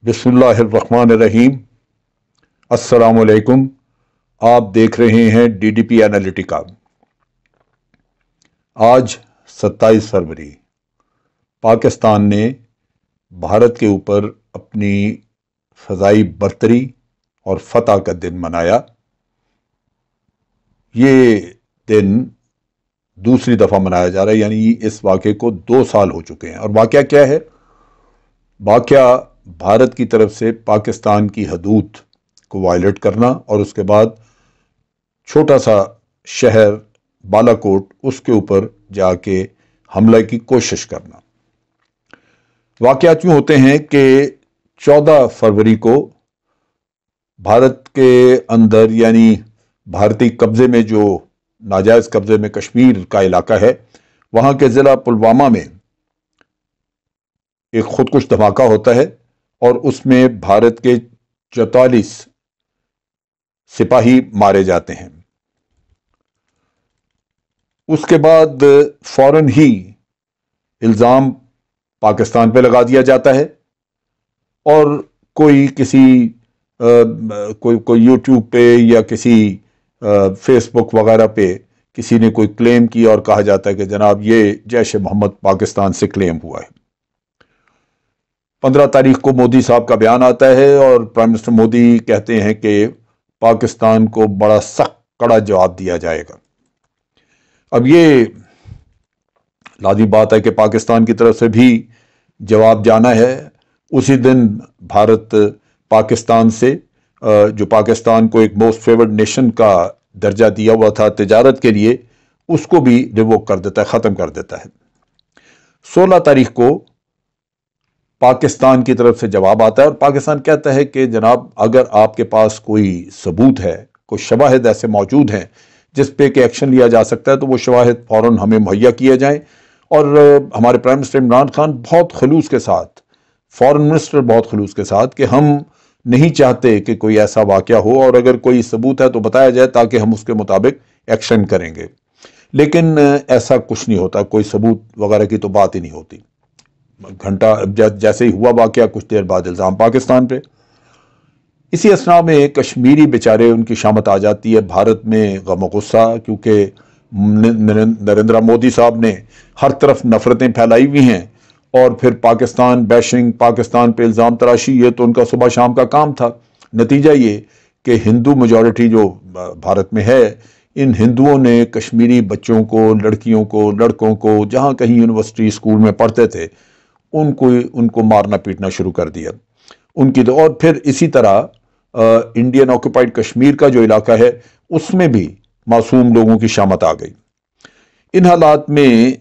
बिस्मिल्लाहिर्रहमानिर्रहीम। अस्सलामुअलैकुम। आप देख रहे हैं डीडीपी एनालिटिका। आज 27 फरवरी पाकिस्तान ने भारत के ऊपर अपनी फ़ज़ाई बर्तरी और फतह का दिन मनाया। ये दिन दूसरी दफ़ा मनाया जा रहा है, यानी इस वाक़े को 2 साल हो चुके हैं। और वाक़या क्या है? वाक़या भारत की तरफ से पाकिस्तान की हदूद को वायलेट करना और उसके बाद छोटा सा शहर बालाकोट उसके ऊपर जाके हमले की कोशिश करना। वाक़यात यूँ होते हैं कि 14 फरवरी को भारत के अंदर, यानी भारतीय कब्ज़े में, जो नाजायज़ कब्ज़े में कश्मीर का इलाका है, वहाँ के ज़िला पुलवामा में एक खुदकुश धमाका होता है और उसमें भारत के 44 सिपाही मारे जाते हैं। उसके बाद फौरन ही इल्ज़ाम पाकिस्तान पे लगा दिया जाता है और कोई यूट्यूब पे या किसी फेसबुक वगैरह पे किसी ने कोई क्लेम किया और कहा जाता है कि जनाब ये जैश ए मोहम्मद पाकिस्तान से क्लेम हुआ है। 15 तारीख को मोदी साहब का बयान आता है और प्राइम मिनिस्टर मोदी कहते हैं कि पाकिस्तान को बड़ा सख्त कड़ा जवाब दिया जाएगा। अब ये लाज़मी बात है कि पाकिस्तान की तरफ से भी जवाब जाना है। उसी दिन भारत पाकिस्तान से, जो पाकिस्तान को एक मोस्ट फेवर्ड नेशन का दर्जा दिया हुआ था तिजारत के लिए, उसको भी रिवोक कर देता है, ख़त्म कर देता है। 16 तारीख को पाकिस्तान की तरफ से जवाब आता है और पाकिस्तान कहता है कि जनाब, अगर आपके पास कोई सबूत है, कोई शवाहिद ऐसे मौजूद हैं जिस पे कि एक्शन लिया जा सकता है, तो वो शवाहिद फ़ौरन हमें मुहैया किए जाएं। और हमारे प्राइम मिनिस्टर इमरान खान बहुत खलूस के साथ, फॉरेन मिनिस्टर बहुत खलूस के साथ, कि हम नहीं चाहते कि कोई ऐसा वाक़या हो और अगर कोई सबूत है तो बताया जाए ताकि हम उसके मुताबिक एक्शन करेंगे। लेकिन ऐसा कुछ नहीं होता, कोई सबूत वगैरह की तो बात ही नहीं होती। घंटा जैसे ही हुआ वाक़या, कुछ देर बाद इल्ज़ाम पाकिस्तान पे। इसी असना में कश्मीरी बेचारे, उनकी शामत आ जाती है भारत में गम और गुस्सा, क्योंकि नरेंद्र मोदी साहब ने हर तरफ नफरतें फैलाई हुई हैं और फिर पाकिस्तान बैशिंग, पाकिस्तान पे इल्ज़ाम तराशी, ये तो उनका सुबह शाम का काम था। नतीजा ये कि हिंदू मेजॉरिटी जो भारत में है, इन हिंदुओं ने कश्मीरी बच्चों को, लड़कियों को, लड़कों को, जहाँ कहीं यूनिवर्सिटी स्कूल में पढ़ते थे, उनको मारना पीटना शुरू कर दिया उनकी। तो और फिर इसी तरह इंडियन ऑक्यूपाइड कश्मीर का जो इलाका है, उसमें भी मासूम लोगों की शामत आ गई। इन हालात में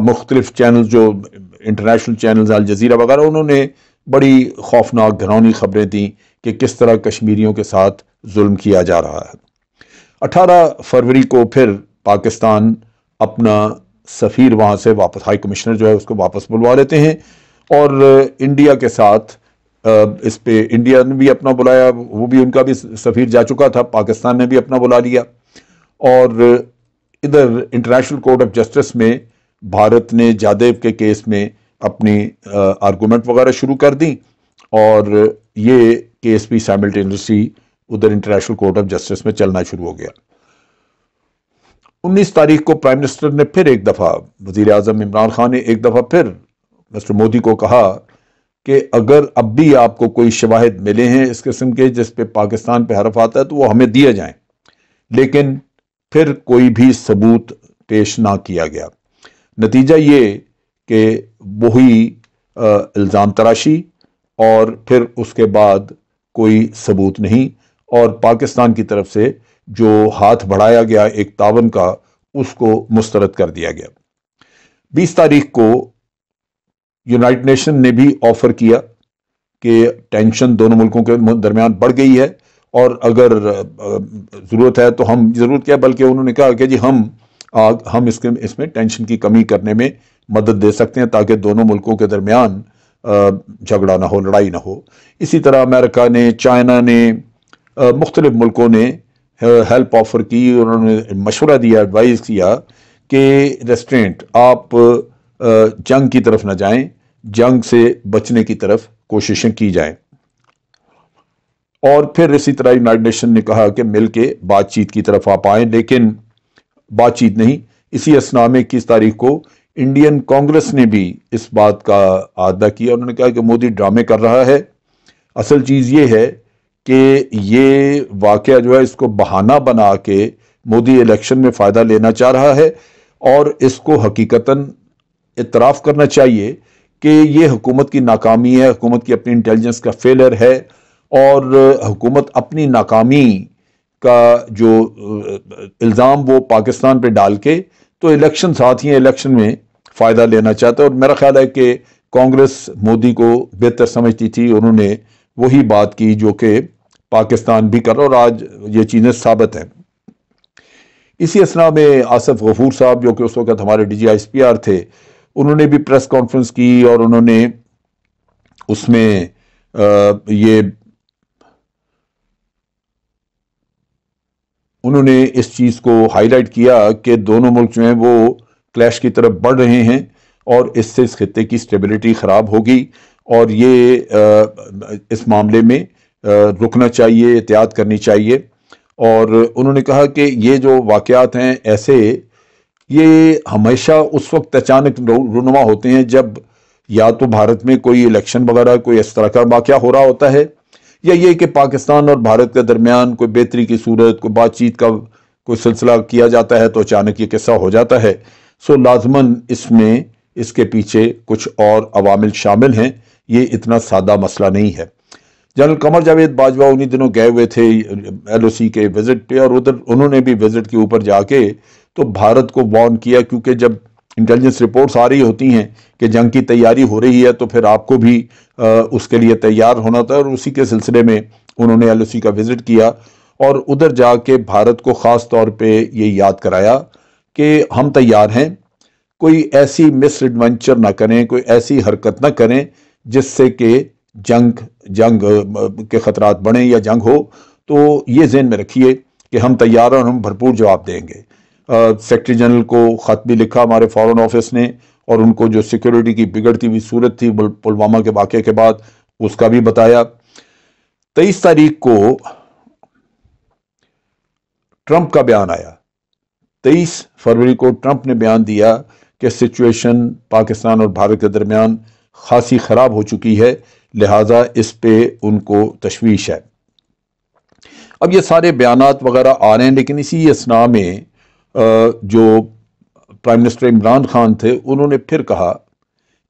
मुख्तलिफ चैनल, जो इंटरनेशनल चैनल्स, अल जज़ीरा वगैरह, उन्होंने बड़ी खौफनाक घिनौनी खबरें दी कि किस तरह कश्मीरियों के साथ जुल्म किया जा रहा है। 18 फरवरी को फिर पाकिस्तान अपना सफ़ीर वहाँ से वापस, हाई कमिश्नर जो है उसको वापस बुलवा लेते हैं और इंडिया के साथ इस पे इंडिया ने भी अपना बुलाया, वो भी, उनका भी सफ़ीर जा चुका था, पाकिस्तान ने भी अपना बुला लिया। और इधर इंटरनेशनल कोर्ट ऑफ जस्टिस में भारत ने जादेव के केस में अपनी आर्गूमेंट वगैरह शुरू कर दी और ये केस भी साइमल्टेनियसली उधर इंटरनेशनल कोर्ट ऑफ जस्टिस में चलना शुरू हो गया। 19 तारीख को प्राइम मिनिस्टर ने फिर एक दफ़ा, वज़ीर आज़म इमरान खान ने एक दफ़ा फिर मिस्टर मोदी को कहा कि अगर अब भी आपको कोई शवाहिद मिले हैं इस किस्म के जिस पे पाकिस्तान पे हरफ आता है तो वो हमें दिए जाएं। लेकिन फिर कोई भी सबूत पेश ना किया गया। नतीजा ये कि वही इल्ज़ाम तराशी और फिर उसके बाद कोई सबूत नहीं, और पाकिस्तान की तरफ से जो हाथ बढ़ाया गया एक तावन का, उसको मुस्तरद कर दिया गया। 20 तारीख को यूनाइटेड नेशन ने भी ऑफर किया कि टेंशन दोनों मुल्कों के दरमियान बढ़ गई है और अगर ज़रूरत है तो हम, ज़रूरत क्या, बल्कि उन्होंने कहा कि जी हम इसमें टेंशन की कमी करने में मदद दे सकते हैं ताकि दोनों मुल्कों के दरमियान झगड़ा ना हो, लड़ाई ना हो। इसी तरह अमेरिका ने, चाइना ने, मुख्तलिफ मुल्कों ने हेल्प ऑफर की। उन्होंने मशवरा दिया, एडवाइस किया कि रेस्ट्रेंट, आप जंग की तरफ न जाएं, जंग से बचने की तरफ कोशिशें की जाएं। और फिर इसी तरह यूनाइटेड नेशन ने कहा कि मिलके बातचीत की तरफ आप आए, लेकिन बातचीत नहीं। इसी असना में 21 तारीख को इंडियन कांग्रेस ने भी इस बात का आदा किया। उन्होंने कहा कि मोदी ड्रामे कर रहा है। असल चीज़ ये है कि ये वाकया जो है इसको बहाना बना के मोदी इलेक्शन में फ़ायदा लेना चाह रहा है, और इसको हकीकतन इतराफ़ करना चाहिए कि ये हुकूमत की नाकामी है, हुकूमत की अपनी इंटेलिजेंस का फेलियर है, और हुकूमत अपनी नाकामी का जो इल्ज़ाम वो पाकिस्तान पे डाल के तो इलेक्शन साथ ही इलेक्शन में फ़ायदा लेना चाहता है। और मेरा ख्याल है कि कांग्रेस मोदी को बेहतर समझती थी, उन्होंने वही बात की जो कि पाकिस्तान भी कर रहा, और आज ये चीज़ें साबित हैं। इसी असना में आसिफ गफूर साहब जो कि उस वक्त हमारे DGISPR थे, उन्होंने भी प्रेस कॉन्फ्रेंस की और उन्होंने उसमें उन्होंने इस चीज़ को हाईलाइट किया कि दोनों मुल्क जो हैं वो क्लैश की तरफ बढ़ रहे हैं, और इससे इस खित्ते की स्टेबिलिटी ख़राब होगी, और ये इस मामले में रुकना चाहिए, एहतियात करनी चाहिए। और उन्होंने कहा कि ये जो वाक़यात हैं ऐसे, ये हमेशा उस वक्त अचानक रूनुमा होते हैं जब या तो भारत में कोई इलेक्शन वगैरह कोई इस तरह का वाक़या हो रहा होता है, या ये कि पाकिस्तान और भारत के दरमियान कोई बेहतरी की सूरत, कोई बातचीत का कोई सिलसिला किया जाता है तो अचानक ये किस्सा हो जाता है। सो लाजमन इसमें इसके पीछे कुछ और अवामिल शामिल हैं, ये इतना सादा मसला नहीं है। जनरल कमर जावेद बाजवा उन्हीं दिनों गए हुए थे LOC के विजिट पे, और उधर उन्होंने भी विजिट के ऊपर जाके तो भारत को वार्न किया, क्योंकि जब इंटेलिजेंस रिपोर्ट्स आ रही होती हैं कि जंग की तैयारी हो रही है तो फिर आपको भी उसके लिए तैयार होना था। और उसी के सिलसिले में उन्होंने LOC का विजिट किया, और उधर जाके भारत को ख़ास तौर पे ये याद कराया कि हम तैयार हैं, कोई ऐसी मिस एडवेंचर ना करें, कोई ऐसी हरकत ना करें जिससे कि जंग के ख़तरात बढ़ें या जंग हो। तो ये ज़हन में रखिए कि हम तैयार हैं और हम भरपूर जवाब देंगे। सेक्रेटरी जनरल को ख़त भी लिखा हमारे फॉरेन ऑफिस ने, और उनको जो सिक्योरिटी की बिगड़ती हुई सूरत थी पुलवामा के वाक़े के बाद उसका भी बताया। 23 तारीख को ट्रंप का बयान आया। 23 फरवरी को ट्रंप ने बयान दिया कि सिचुएशन पाकिस्तान और भारत के दरमियान खासी ख़राब हो चुकी है, लिहाजा इस पे उनको तशवीश है। अब ये सारे बयानात वगैरह आ रहे हैं, लेकिन इसी असना में जो प्राइम मिनिस्टर इमरान खान थे उन्होंने फिर कहा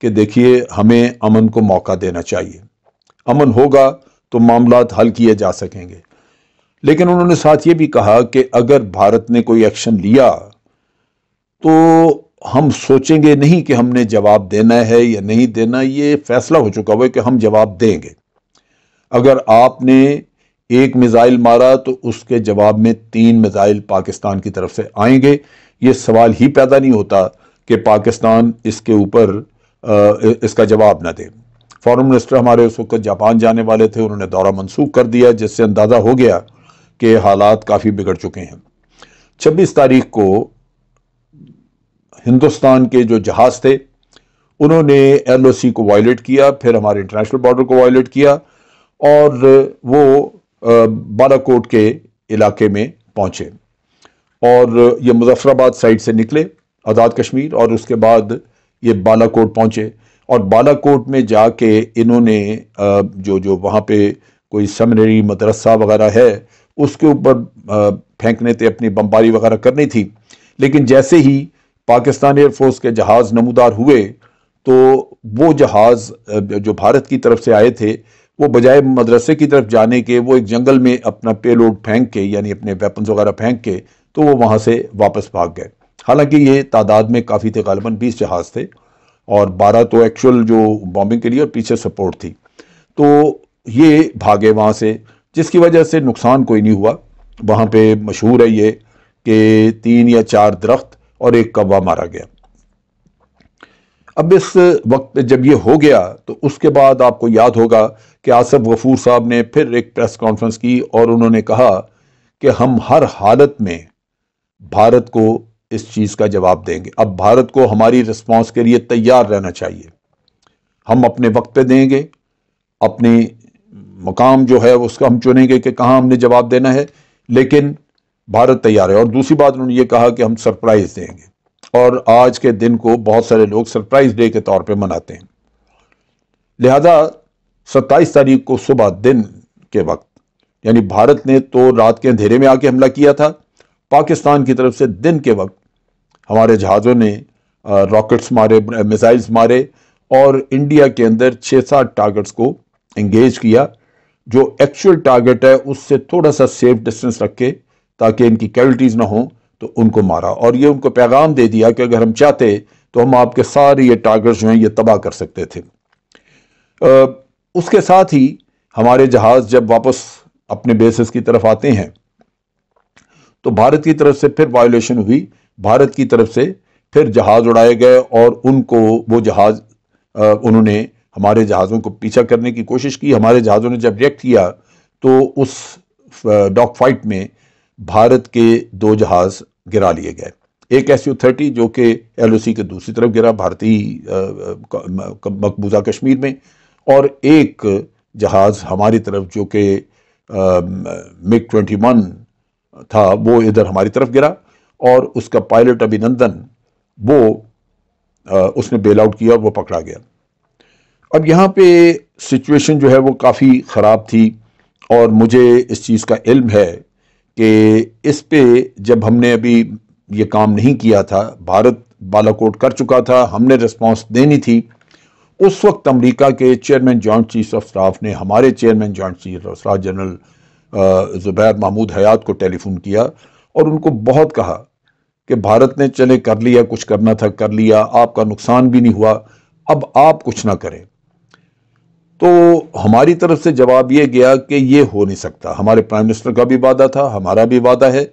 कि देखिए हमें अमन को मौका देना चाहिए, अमन होगा तो मामलात हल किए जा सकेंगे। लेकिन उन्होंने साथ ये भी कहा कि अगर भारत ने कोई एक्शन लिया तो हम सोचेंगे नहीं कि हमने जवाब देना है या नहीं देना, ये फैसला हो चुका हुआ है कि हम जवाब देंगे। अगर आपने एक मिसाइल मारा तो उसके जवाब में 3 मिसाइल पाकिस्तान की तरफ से आएंगे। ये सवाल ही पैदा नहीं होता कि पाकिस्तान इसके ऊपर इसका जवाब ना दे। फॉरेन मिनिस्टर हमारे उस वक्त जापान जाने वाले थे, उन्होंने दौरा मनसूख कर दिया, जिससे अंदाज़ा हो गया कि हालात काफ़ी बिगड़ चुके हैं। 26 तारीख को हिंदुस्तान के जो जहाज़ थे उन्होंने LOC को वायलेट किया, फिर हमारे इंटरनेशनल बॉर्डर को वायलेट किया, और वो बालाकोट के इलाके में पहुंचे, और ये मुजफ्फराबाद साइड से निकले आज़ाद कश्मीर, और उसके बाद ये बालाकोट पहुंचे। और बालाकोट में जाके इन्होंने जो वहाँ पे कोई सेमिनरी मदरसा वगैरह है उसके ऊपर फेंकने थे, अपनी बमबारी वगैरह करनी थी। लेकिन जैसे ही पाकिस्तान एयरफोर्स के जहाज़ नमूदार हुए तो वो जहाज़ जो भारत की तरफ से आए थे वो बजाय मदरसे की तरफ जाने के वो एक जंगल में अपना पेलोड फेंक के, यानी अपने वेपन्स वगैरह फेंक के, तो वो वहाँ से वापस भाग गए। हालांकि ये तादाद में काफ़ी थे, गालिबन 20 जहाज़ थे, और 12 तो एक्चुअल जो बॉम्बिंग के लिए और पीछे सपोर्ट थी। तो ये भागे वहाँ से, जिसकी वजह से नुकसान कोई नहीं हुआ। वहाँ पे मशहूर है ये कि 3 या 4 दरख्त और एक कौवा मारा गया। अब इस वक्त जब ये हो गया तो उसके बाद आपको याद होगा कि आसिफ गफूर साहब ने फिर एक प्रेस कॉन्फ्रेंस की, और उन्होंने कहा कि हम हर हालत में भारत को इस चीज़ का जवाब देंगे। अब भारत को हमारी रिस्पांस के लिए तैयार रहना चाहिए। हम अपने वक्त पे देंगे, अपनी मकाम जो है उसका हम चुनेंगे कि कहाँ हमने जवाब देना है, लेकिन भारत तैयार है। और दूसरी बात उन्होंने ये कहा कि हम सरप्राइज देंगे, और आज के दिन को बहुत सारे लोग सरप्राइज डे के तौर पे मनाते हैं। लिहाजा 27 तारीख को सुबह दिन के वक्त, यानी भारत ने तो रात के अंधेरे में आके हमला किया था, पाकिस्तान की तरफ से दिन के वक्त हमारे जहाज़ों ने रॉकेट्स मारे, मिसाइल्स मारे, और इंडिया के अंदर 6-7 टारगेट्स को एंगेज किया, जो एक्चुअल टारगेट है उससे थोड़ा सा सेफ डिस्टेंस रख के, ताकि इनकी कैजुअल्टीज ना हो, तो उनको मारा। और ये उनको पैगाम दे दिया कि अगर हम चाहते तो हम आपके सारे ये टारगेट्स जो हैं ये तबाह कर सकते थे। उसके साथ ही हमारे जहाज जब वापस अपने बेसिस की तरफ आते हैं तो भारत की तरफ से फिर वायोलेशन हुई, भारत की तरफ से फिर जहाज उड़ाए गए, और उनको वो जहाज उन्होंने हमारे जहाज़ों को पीछा करने की कोशिश की। हमारे जहाज़ों ने जब रिएक्ट किया तो उस डॉग फाइट में भारत के 2 जहाज़ गिरा लिए गए, एक SU-30 जो कि LOC के दूसरी तरफ गिरा, भारतीय मकबूजा कश्मीर में, और एक जहाज़ हमारी तरफ जो कि MiG-21 था, वो इधर हमारी तरफ गिरा, और उसका पायलट अभिनंदन वो उसने बेल आउट किया और वो पकड़ा गया। अब यहाँ पे सिचुएशन जो है वो काफ़ी ख़राब थी, और मुझे इस चीज़ का इल्म है कि इस पे जब हमने अभी ये काम नहीं किया था, भारत बालाकोट कर चुका था, हमने रिस्पांस देनी थी, उस वक्त अमेरिका के chairman joint chief of staff ने हमारे chairman joint chief of staff general Zubair Mahmood Hayat को टेलीफोन किया और उनको बहुत कहा कि भारत ने चले कर लिया, कुछ करना था कर लिया, आपका नुकसान भी नहीं हुआ, अब आप कुछ ना करें। तो हमारी तरफ से जवाब ये गया कि ये हो नहीं सकता। हमारे प्राइम मिनिस्टर का भी वादा था, हमारा भी वादा है,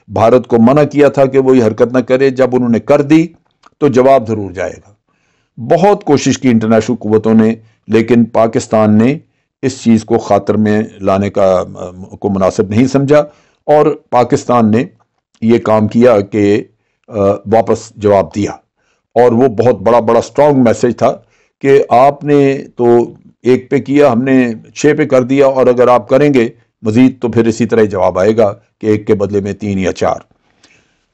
भारत को मना किया था कि वो ये हरकत ना करे, जब उन्होंने कर दी तो जवाब जरूर जाएगा। बहुत कोशिश की इंटरनेशनल कुव्वतों ने, लेकिन पाकिस्तान ने इस चीज़ को खातर में लाने को मुनासिब नहीं समझा, और पाकिस्तान ने ये काम किया कि वापस जवाब दिया। और वो बहुत बड़ा स्ट्रॉन्ग मैसेज था कि आपने तो 1 पे किया, हमने 6 पे कर दिया, और अगर आप करेंगे मजीद तो फिर इसी तरह जवाब आएगा कि 1 के बदले में 3 या 4।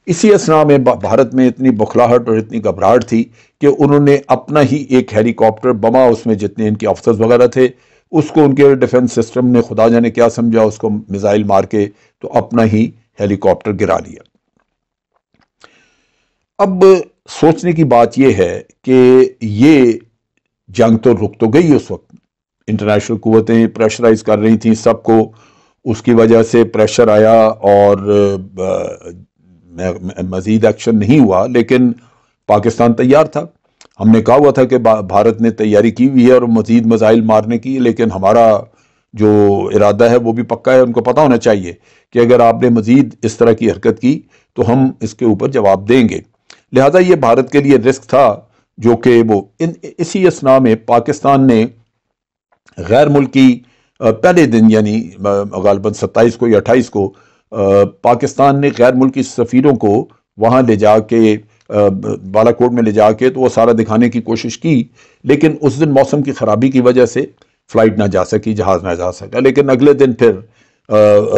इसी असना में भारत में इतनी बुखलाहट और इतनी घबराहट थी कि उन्होंने अपना ही एक हेलीकॉप्टर, बमा उसमें जितने इनके ऑफिसर्स वगैरह थे, उसको उनके डिफेंस सिस्टम ने खुदा जाने क्या समझा, उसको मिसाइल मार के तो अपना ही हेलीकॉप्टर गिरा लिया। अब सोचने की बात यह है कि ये जंग तो रुक तो गई, उस वक्त इंटरनेशनल कुव्वतें प्रेशराइज कर रही थी सबको, उसकी वजह से प्रेशर आया और मजीद एक्शन नहीं हुआ, लेकिन पाकिस्तान तैयार था। हमने कहा हुआ था कि भारत ने तैयारी की हुई है और मजीद मिसाइल मारने की, लेकिन हमारा जो इरादा है वो भी पक्का है। उनको पता होना चाहिए कि अगर आपने मजीद इस तरह की हरकत की तो हम इसके ऊपर जवाब देंगे। लिहाजा ये भारत के लिए रिस्क था, जो कि वो इसी असना में पाकिस्तान ने गैर मुल्की पहले दिन यानी गालिबन 27 को या 28 को पाकिस्तान ने गैर मुल्की सफ़ीरों को वहाँ ले जाके बालाकोट में ले जाके तो वो सारा दिखाने की कोशिश की, लेकिन उस दिन मौसम की ख़राबी की वजह से फ़्लाइट ना जा सकी, जहाज़ ना जा सका। लेकिन अगले दिन फिर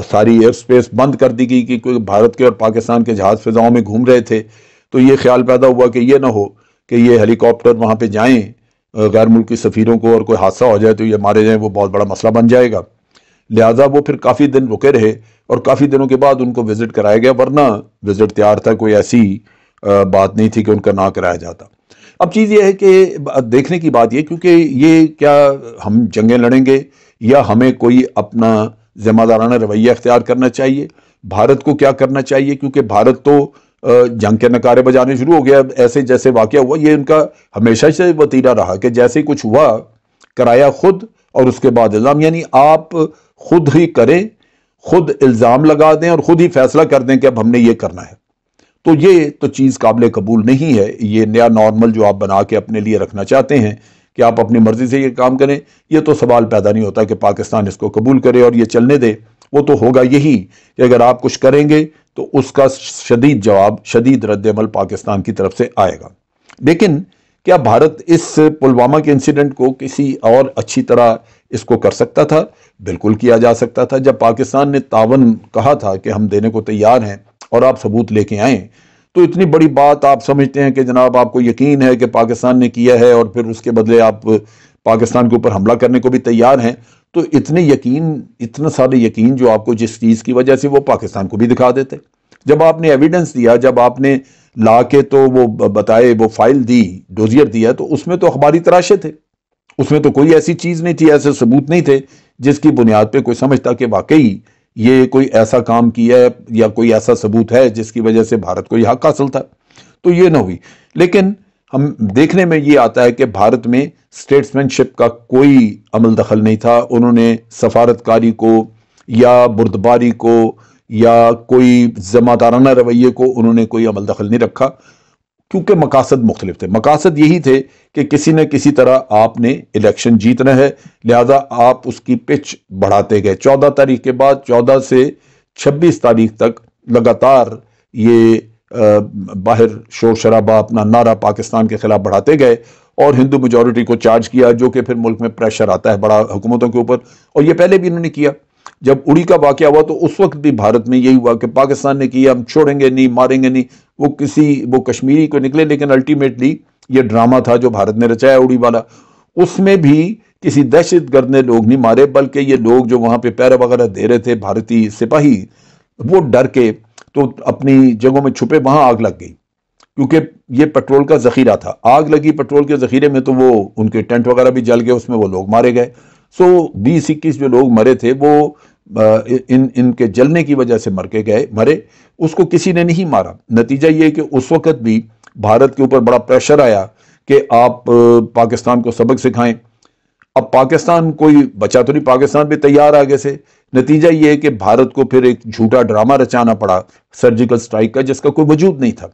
सारी एयर स्पेस बंद कर दी गई कि कोई भारत के और पाकिस्तान के जहाज़ फ़िज़ाओं में घूम रहे थे। तो ये ख्याल पैदा हुआ कि ये ना हो कि ये हेलीकॉप्टर वहाँ पे जाएं गैर मुल्की सफ़ीरों को और कोई हादसा हो जाए तो ये मारे जाएं, वो बहुत बड़ा मसला बन जाएगा। लिहाजा वो फिर काफ़ी दिन रुके रहे और काफ़ी दिनों के बाद उनको विज़िट कराया गया, वरना विज़िट तैयार था, कोई ऐसी बात नहीं थी कि उनका ना कराया जाता। अब चीज़ ये है कि देखने की बात ये, क्योंकि ये क्या हम जंगें लड़ेंगे या हमें कोई अपना ज़िम्मेदाराना रवैया इख्तियार करना चाहिए, भारत को क्या करना चाहिए, क्योंकि भारत तो जंग के नकारे बजाने शुरू हो गया। ऐसे जैसे वाक़या हुआ, ये उनका हमेशा से वतीरा रहा कि जैसे कुछ हुआ कराया खुद और उसके बाद इल्ज़ाम, यानी आप खुद ही करें, खुद इल्ज़ाम लगा दें और खुद ही फैसला कर दें कि अब हमने ये करना है। तो ये तो चीज़ काबिल कबूल नहीं है। ये नया नॉर्मल जो आप बना के अपने लिए रखना चाहते हैं कि आप अपनी मर्जी से ये काम करें, ये तो सवाल पैदा नहीं होता कि पाकिस्तान इसको कबूल करे और ये चलने दे। वो तो होगा यही कि अगर आप कुछ करेंगे तो उसका शदीद जवाब, शदीद रद्द अमल पाकिस्तान की तरफ से आएगा। लेकिन क्या भारत इस पुलवामा के इंसिडेंट को किसी और अच्छी तरह इसको कर सकता था? बिल्कुल किया जा सकता था। जब पाकिस्तान ने तावन कहा था कि हम देने को तैयार हैं और आप सबूत लेके आए, तो इतनी बड़ी बात आप समझते हैं कि जनाब आपको यकीन है कि पाकिस्तान ने किया है और फिर उसके बदले आप पाकिस्तान के ऊपर हमला करने को भी तैयार हैं, तो इतने सारे यकीन जो आपको जिस चीज़ की वजह से वो पाकिस्तान को भी दिखा देते। जब आपने एविडेंस दिया, जब आपने ला के तो वो बताए, वो फाइल दी, डोजियर दिया, तो उसमें तो हमारी तराशे थे, उसमें तो कोई ऐसी चीज़ नहीं थी, ऐसे सबूत नहीं थे जिसकी बुनियाद पे कोई समझता कि वाकई ये कोई ऐसा काम किया है या कोई ऐसा सबूत है जिसकी वजह से भारत को यह हक हासिल था। तो ये ना हुई। लेकिन हम देखने में ये आता है कि भारत में स्टेट्समैनशिप का कोई अमल दखल नहीं था। उन्होंने सफारतकारी को या बुर्दबारी को या कोई जमादाराना रवैये को उन्होंने कोई अमल दखल नहीं रखा, क्योंकि मकासद मुख्तलिफ थे। मकासद यही थे कि किसी न किसी तरह आपने इलेक्शन जीतना है, लिहाजा आप उसकी पिच बढ़ाते गए। 14 तारीख के बाद 14 से 26 तारीख तक लगातार ये बाहर शोर शराबा, अपना नारा पाकिस्तान के खिलाफ बढ़ाते गए और हिंदू मेजॉरिटी को चार्ज किया, जो कि फिर मुल्क में प्रेशर आता है बड़ा हुकूमतों के ऊपर, और ये पहले भी इन्होंने किया। जब उड़ी का वाकया हुआ तो उस वक्त भी भारत में यही हुआ कि पाकिस्तान ने किया, हम छोड़ेंगे नहीं, मारेंगे नहीं। वो कश्मीरी को निकले, लेकिन अल्टीमेटली ये ड्रामा था जो भारत ने रचाया उड़ी वाला। उसमें भी किसी दहशतगर्द ने लोग नहीं मारे, बल्कि ये लोग जो वहां पे पैरा वगैरह दे रहे थे, भारतीय सिपाही, वो डर के तो अपनी जगहों में छुपे, वहां आग लग गई, क्योंकि ये पेट्रोल का जखीरा था। आग लगी पेट्रोल के जखीरे में, तो वो उनके टेंट वगैरह भी जल गए, उसमें वो लोग मारे गए। सो 20-21 जो लोग मरे थे वो इनके जलने की वजह से मरे, उसको किसी ने नहीं मारा। नतीजा ये कि उस वक्त भी भारत के ऊपर बड़ा प्रेशर आया कि आप पाकिस्तान को सबक सिखाएं। अब पाकिस्तान कोई बचा तो नहीं, पाकिस्तान भी तैयार आगे से। नतीजा ये है कि भारत को फिर एक झूठा ड्रामा रचाना पड़ा सर्जिकल स्ट्राइक का, जिसका कोई वजूद नहीं था।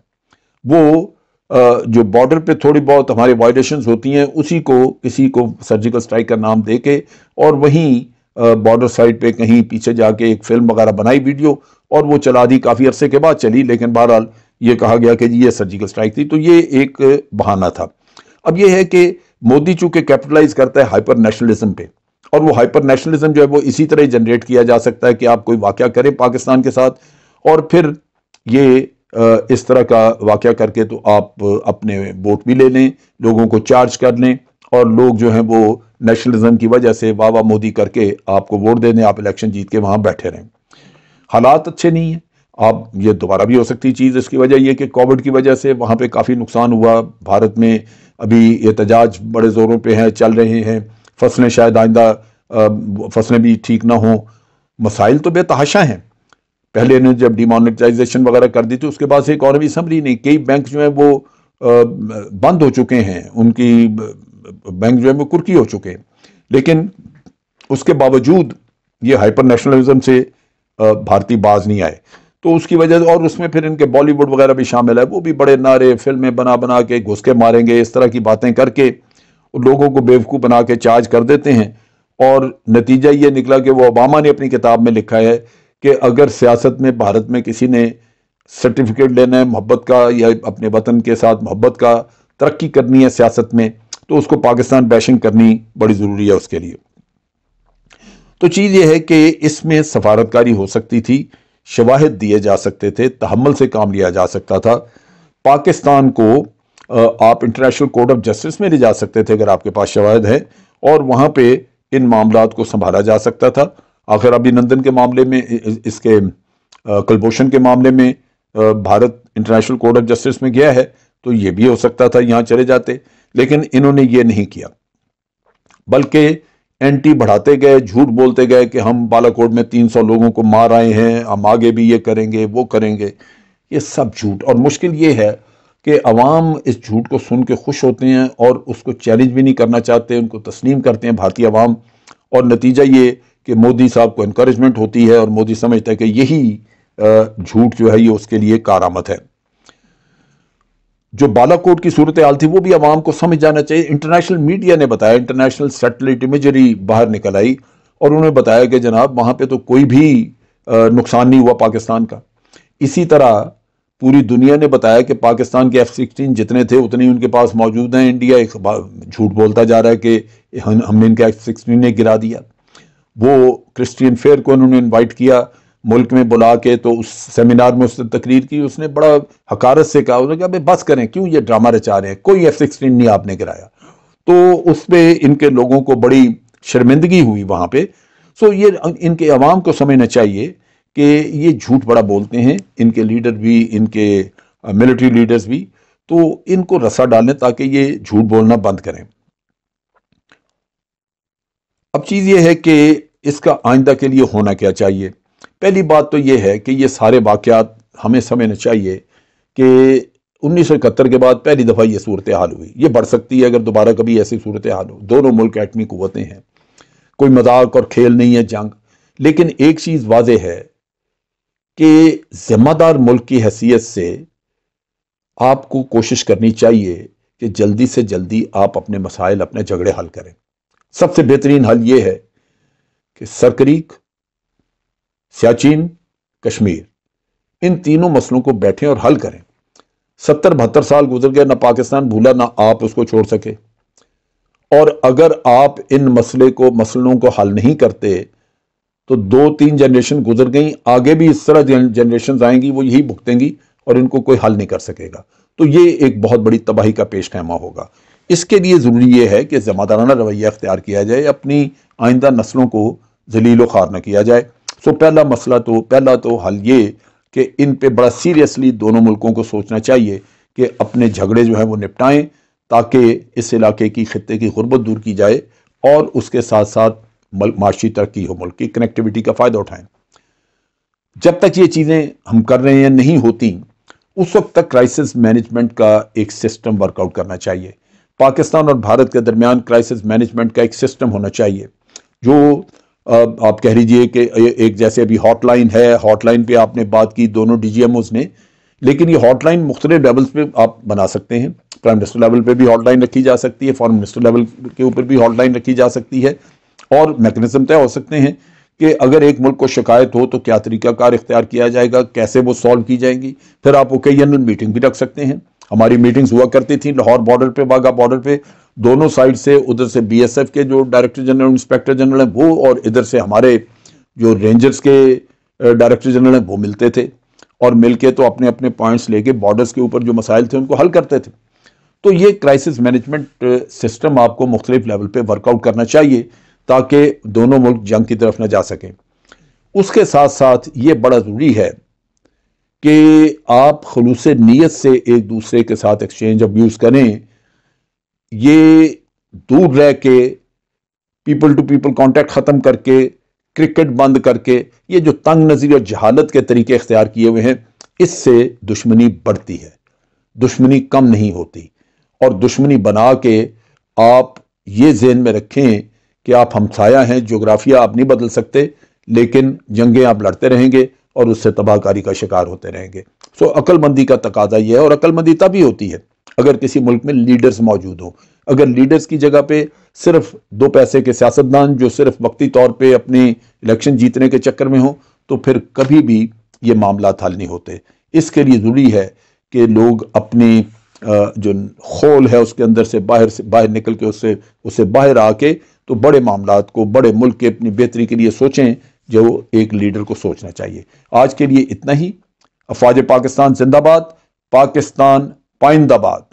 वो जो बॉर्डर पे थोड़ी बहुत हमारे वायलेशंस होती हैं, उसी को किसी को सर्जिकल स्ट्राइक का नाम देके, और वहीं बॉर्डर साइड पे कहीं पीछे जाके एक फिल्म वगैरह बनाई, वीडियो, और वो चला दी। काफ़ी अरसे के बाद चली, लेकिन बहरहाल ये कहा गया कि जी ये सर्जिकल स्ट्राइक थी। तो ये एक बहाना था। अब ये है कि मोदी चूंकि कैपिटलाइज करता है हाइपर नेशनलिज्म पे, और वो हाइपर नेशनलिज्म जो है वो इसी तरह जनरेट किया जा सकता है कि आप कोई वाकया करें पाकिस्तान के साथ, और फिर ये इस तरह का वाकया करके तो आप अपने वोट भी ले लें, लोगों को चार्ज कर लें, और लोग जो हैं वो नेशनलिज्म की वजह से वाह वाह मोदी करके आपको वोट दे दें, आप इलेक्शन जीत के वहां बैठे रहें। हालात अच्छे नहीं है। आप ये दोबारा भी हो सकती चीज़। इसकी वजह यह कि कोविड की वजह से वहाँ पे काफ़ी नुकसान हुआ। भारत में अभी एहतजाज बड़े ज़ोरों पे हैं, चल रहे हैं। फसलें शायद आइंदा फसलें भी ठीक ना हो। मसाइल तो बेतहाशा हैं। पहले ने जब डिमोनेटाइजेशन वगैरह कर दी थी, उसके बाद से इकॉनमी संभली नहीं। कई बैंक जो है वो बंद हो चुके हैं, उनकी बैंक जो है वो कुर्की हो चुके हैं। लेकिन उसके बावजूद ये हाइपर नेशनलिज्म से भारतीय बाज नहीं आए। तो उसकी वजह से, और उसमें फिर इनके बॉलीवुड वगैरह भी शामिल है, वो भी बड़े नारे फिल्में बना बना के घुस के मारेंगे, इस तरह की बातें करके लोगों को बेवकूफ़ बना के चार्ज कर देते हैं। और नतीजा ये निकला कि वो ओबामा ने अपनी किताब में लिखा है कि अगर सियासत में भारत में किसी ने सर्टिफिकेट लेना है मोहब्बत का, या अपने वतन के साथ मोहब्बत का, तरक्की करनी है सियासत में, तो उसको पाकिस्तान बैशिंग करनी बड़ी ज़रूरी है उसके लिए। तो चीज़ ये है कि इसमें सफारतकारी हो सकती थी, शवाहिद दिए जा सकते थे, तहम्मुल से काम लिया जा सकता था। पाकिस्तान को आप इंटरनेशनल कोर्ट ऑफ जस्टिस में ले जा सकते थे अगर आपके पास शवाहिद है, और वहाँ पे इन मामलात को संभाला जा सकता था। आखिर अभिनंदन के मामले में, इसके कुलभूषण के मामले में Bharat international court of justice में गया है, तो ये भी हो सकता था यहाँ चले जाते। लेकिन इन्होंने ये नहीं किया, बल्कि एंटी बढ़ाते गए, झूठ बोलते गए कि हम बालाकोट में 300 लोगों को मार आए हैं, हम आगे भी ये करेंगे वो करेंगे। ये सब झूठ। और मुश्किल ये है कि अवाम इस झूठ को सुन के खुश होते हैं और उसको चैलेंज भी नहीं करना चाहते, उनको तस्लीम करते हैं भारतीय अवाम। और नतीजा ये कि मोदी साहब को इनकरेजमेंट होती है, और मोदी समझता है कि यही झूठ जो है ये उसके लिए कारामत है। जो बालाकोट की सूरत हाल थी वो भी अवाम को समझ जाना चाहिए। इंटरनेशनल मीडिया ने बताया, इंटरनेशनल सैटेलाइट इमेजरी बाहर निकल आई, और उन्होंने बताया कि जनाब वहाँ पे तो कोई भी नुकसान नहीं हुआ पाकिस्तान का। इसी तरह पूरी दुनिया ने बताया कि पाकिस्तान के F-16 जितने थे उतने ही उनके पास मौजूद हैं। इंडिया एक झूठ बोलता जा रहा है कि हमने इनका F-16 ने गिरा दिया। वो क्रिश्चियन फेयर को उन्होंने इनवाइट किया मुल्क में बुला के, तो उस सेमिनार में उसने तकरीर की, उसने बड़ा हकारत से कहा, उसने कहा भाई बस करें, क्यों ये ड्रामा रचा रहे हैं, कोई F-16 नहीं आपने गिराया। तो उस पर इनके लोगों को बड़ी शर्मिंदगी हुई वहाँ पे। सो ये इनके अवाम को समझना चाहिए कि ये झूठ बड़ा बोलते हैं, इनके लीडर भी, इनके मिलिट्री लीडर्स भी, तो इनको रसा डालें ताकि ये झूठ बोलना बंद करें। अब चीज़ ये है कि इसका आइंदा के लिए होना क्या चाहिए। पहली बात तो ये है कि ये सारे वाक़यात हमें समझना चाहिए कि 1971 के बाद पहली दफ़ा ये सूरत हाल हुई। ये बढ़ सकती है अगर दोबारा कभी ऐसी सूरत हाल हो। दोनों मुल्क एटमी कुव्वतें हैं, कोई मजाक और खेल नहीं है जंग। लेकिन एक चीज़ वाज़े है कि ज़िम्मेदार मुल्क की हैसियत से आपको कोशिश करनी चाहिए कि जल्दी से जल्दी आप अपने मसाइल, अपने झगड़े हल करें। सबसे बेहतरीन हल ये है कि सरक्रीक, सियाचिन, कश्मीर, इन तीनों मसलों को बैठें और हल करें। 70-72 साल गुजर गए, ना पाकिस्तान भूला ना आप उसको छोड़ सके। और अगर आप इन मसलों को हल नहीं करते तो 2-3 जनरेशन गुजर गई, आगे भी इस तरह जनरेशन आएंगी, वो यही भुगतेंगी और इनको कोई हल नहीं कर सकेगा। तो ये एक बहुत बड़ी तबाही का पेश खैमा होगा। इसके लिए ज़रूरी ये है कि ज़िम्मेदाराना रवैया अख्तियार किया जाए, अपनी आइंदा नस्लों को जलील ख़ार न किया जाए। सो पहला तो हल ये कि इन पे बड़ा सीरियसली दोनों मुल्कों को सोचना चाहिए कि अपने झगड़े जो हैं वो निपटाएं, ताकि इस इलाके की खित्ते की गुर्बत दूर की जाए और उसके साथ साथ माशी तरक्की हो, मुल्क की कनेक्टिविटी का फ़ायदा उठाएं। जब तक ये चीज़ें हम कर रहे हैं नहीं होती, उस वक्त तक क्राइसिस मैनेजमेंट का एक सिस्टम वर्कआउट करना चाहिए। पाकिस्तान और भारत के दरमियान क्राइसिस मैनेजमेंट का एक सिस्टम होना चाहिए, जो आप कह लीजिए कि एक जैसे अभी हॉटलाइन है, हॉटलाइन पे आपने बात की दोनों DGMOs ने, लेकिन ये हॉटलाइन मुख्तलिफ लेवल्स पे आप बना सकते हैं। प्राइम मिनिस्टर लेवल पे भी हॉटलाइन रखी जा सकती है, फॉरेन मिनिस्टर लेवल के ऊपर भी हॉटलाइन रखी जा सकती है, और मैकेनिज्म तय हो सकते हैं कि अगर एक मुल्क को शिकायत हो तो क्या तरीकाकार इख्तियार किया जाएगा, कैसे वो सॉल्व की जाएंगी। फिर आप ओकेजनल मीटिंग भी रख सकते हैं। हमारी मीटिंग्स हुआ करती थी लाहौर बॉर्डर पे, वाघा बॉर्डर पे, दोनों साइड से, उधर से BSF के जो डायरेक्टर जनरल, इंस्पेक्टर जनरल हैं वो, और इधर से हमारे जो रेंजर्स के डायरेक्टर जनरल हैं वो मिलते थे, और मिलके तो अपने अपने पॉइंट्स लेके बॉर्डर्स के ऊपर जो मसाइल थे उनको हल करते थे। तो ये क्राइसिस मैनेजमेंट सिस्टम आपको मुख्तलिफ लेवल पे वर्कआउट करना चाहिए ताकि दोनों मुल्क जंग की तरफ न जा सकें। उसके साथ साथ ये बड़ा ज़रूरी है कि आप खुलूस नीयत से एक दूसरे के साथ एक्सचेंज ऑफ व्यूज़ करें। ये दूर रह के, पीपल टू पीपल कांटेक्ट ख़त्म करके, क्रिकेट बंद करके, ये जो तंग नज़री और जहालत के तरीके इख्तियार किए हुए हैं, इससे दुश्मनी बढ़ती है, दुश्मनी कम नहीं होती। और दुश्मनी बना के आप ये ज़हन में रखें कि आप हमसाया हैं, जोग्राफिया आप नहीं बदल सकते, लेकिन जंगें आप लड़ते रहेंगे और उससे तबाहकारी का शिकार होते रहेंगे। सो अक्लमंदी का तकाजा यह है, और अक्लमंदी तभी होती है अगर किसी मुल्क में लीडर्स मौजूद हों। अगर लीडर्स की जगह पे सिर्फ 2 पैसे के सियासतदान जो सिर्फ वक्ती तौर पे अपनी इलेक्शन जीतने के चक्कर में हो, तो फिर कभी भी ये मामला हल नहीं होते। इसके लिए ज़रूरी है कि लोग अपनी जो खोल है उसके अंदर से बाहर निकल के उससे बाहर आके तो बड़े मामलात को, बड़े मुल्क के अपनी बेहतरी के लिए सोचें, जो एक लीडर को सोचना चाहिए। आज के लिए इतना ही। अफवाज पाकिस्तान जिंदाबाद, पाकिस्तान पाइंदाबाद।